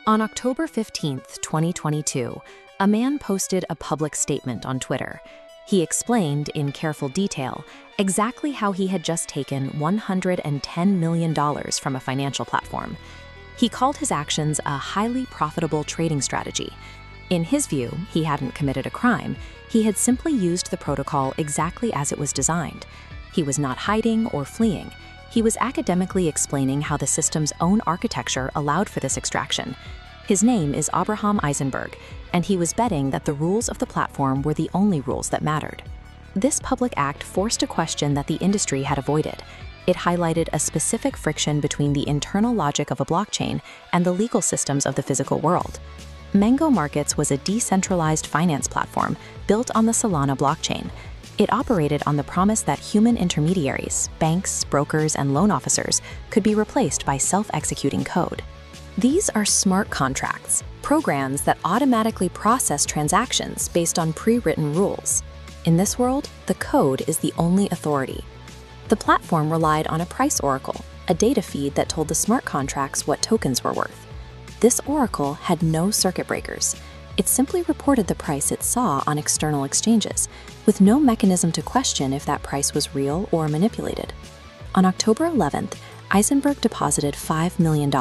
On October 15, 2022, a man posted a public statement on Twitter. He explained in careful detail exactly how he had just taken $110 million from a financial platform. He called his actions a highly profitable trading strategy. In his view, he hadn't committed a crime. He had simply used the protocol exactly as it was designed. He was not hiding or fleeing. He was academically explaining how the system's own architecture allowed for this extraction. His name is Abraham Eisenberg, and he was betting that the rules of the platform were the only rules that mattered. This public act forced a question that the industry had avoided. It highlighted a specific friction between the internal logic of a blockchain and the legal systems of the physical world. Mango Markets was a decentralized finance platform built on the Solana blockchain. It operated on the promise that human intermediaries, banks, brokers, and loan officers could be replaced by self-executing code. These are smart contracts, programs that automatically process transactions based on pre-written rules. In this world, the code is the only authority. The platform relied on a price oracle, a data feed that told the smart contracts what tokens were worth. This oracle had no circuit breakers. It simply reported the price it saw on external exchanges, with no mechanism to question if that price was real or manipulated. On October 11th, Eisenberg deposited $5 million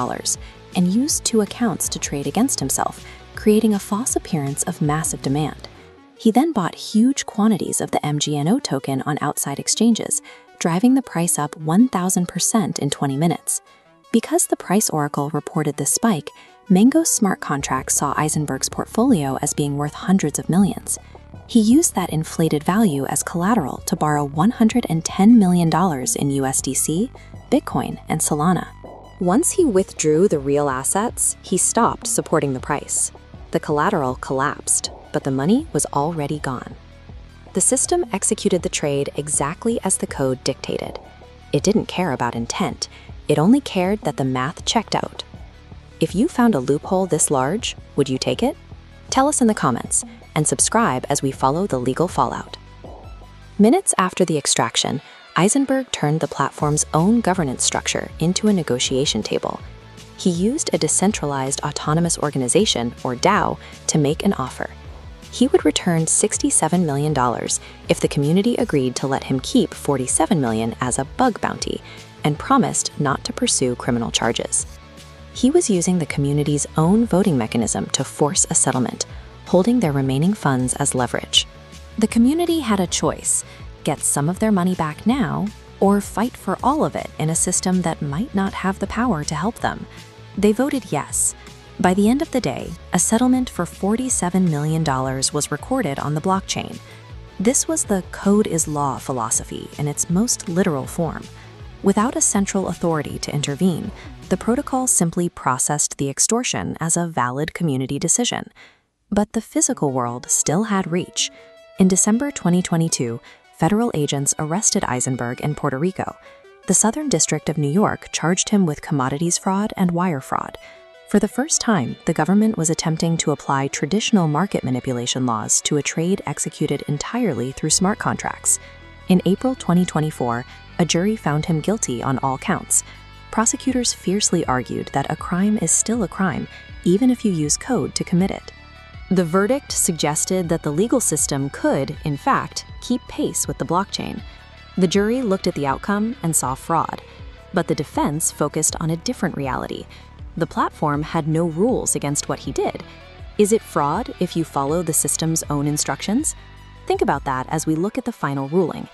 and used 2 accounts to trade against himself, creating a false appearance of massive demand. He then bought huge quantities of the MGNO token on outside exchanges, driving the price up 1,000% in 20 minutes. Because the price oracle reported this spike, Mango's smart contracts saw Eisenberg's portfolio as being worth hundreds of millions. He used that inflated value as collateral to borrow $110 million in USDC, Bitcoin, and Solana. Once he withdrew the real assets, he stopped supporting the price. The collateral collapsed, but the money was already gone. The system executed the trade exactly as the code dictated. It didn't care about intent. It only cared that the math checked out. If you found a loophole this large, would you take it? Tell us in the comments, and subscribe as we follow the legal fallout. Minutes after the extraction, Eisenberg turned the platform's own governance structure into a negotiation table. He used a decentralized autonomous organization, or DAO, to make an offer. He would return $67 million if the community agreed to let him keep $47 million as a bug bounty, and promised not to pursue criminal charges. He was using the community's own voting mechanism to force a settlement, holding their remaining funds as leverage. The community had a choice: get some of their money back now, or fight for all of it in a system that might not have the power to help them. They voted yes. By the end of the day, a settlement for $47 million was recorded on the blockchain. This was the code is law philosophy in its most literal form. Without a central authority to intervene, the protocol simply processed the extortion as a valid community decision. But the physical world still had reach. In December 2022, federal agents arrested Eisenberg in Puerto Rico. The Southern District of New York charged him with commodities fraud and wire fraud. For the first time, the government was attempting to apply traditional market manipulation laws to a trade executed entirely through smart contracts. In April 2024, a jury found him guilty on all counts. Prosecutors fiercely argued that a crime is still a crime, even if you use code to commit it. The verdict suggested that the legal system could, in fact, keep pace with the blockchain. The jury looked at the outcome and saw fraud, but the defense focused on a different reality. The platform had no rules against what he did. Is it fraud if you follow the system's own instructions? Think about that as we look at the final ruling.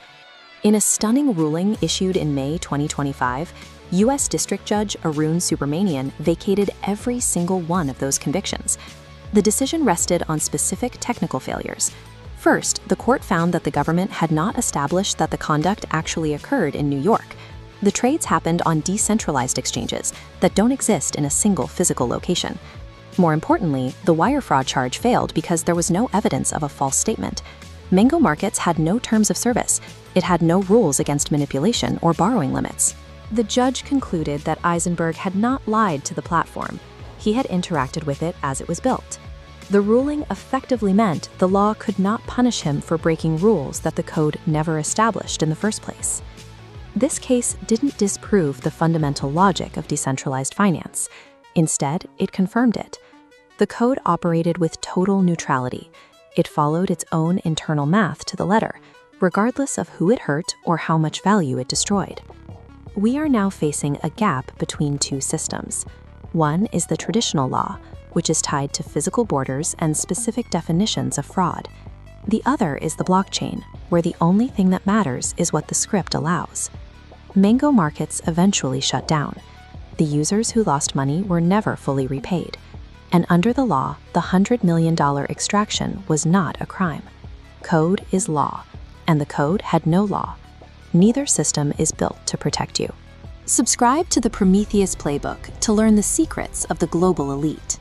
In a stunning ruling issued in May 2025, U.S. District Judge Arun Subramanian vacated every single one of those convictions. The decision rested on specific technical failures. First, the court found that the government had not established that the conduct actually occurred in New York. The trades happened on decentralized exchanges that don't exist in a single physical location. More importantly, the wire fraud charge failed because there was no evidence of a false statement. Mango Markets had no terms of service. It had no rules against manipulation or borrowing limits. The judge concluded that Eisenberg had not lied to the platform. He had interacted with it as it was built. The ruling effectively meant the law could not punish him for breaking rules that the code never established in the first place. This case didn't disprove the fundamental logic of decentralized finance. Instead, it confirmed it. The code operated with total neutrality. It followed its own internal math to the letter, regardless of who it hurt or how much value it destroyed. We are now facing a gap between two systems. One is the traditional law, which is tied to physical borders and specific definitions of fraud. The other is the blockchain, where the only thing that matters is what the script allows. Mango markets eventually shut down. The users who lost money were never fully repaid. And under the law, the $100 million extraction was not a crime. Code is law, and the code had no law. Neither system is built to protect you. Subscribe to the Prometheus Playbook to learn the secrets of the global elite.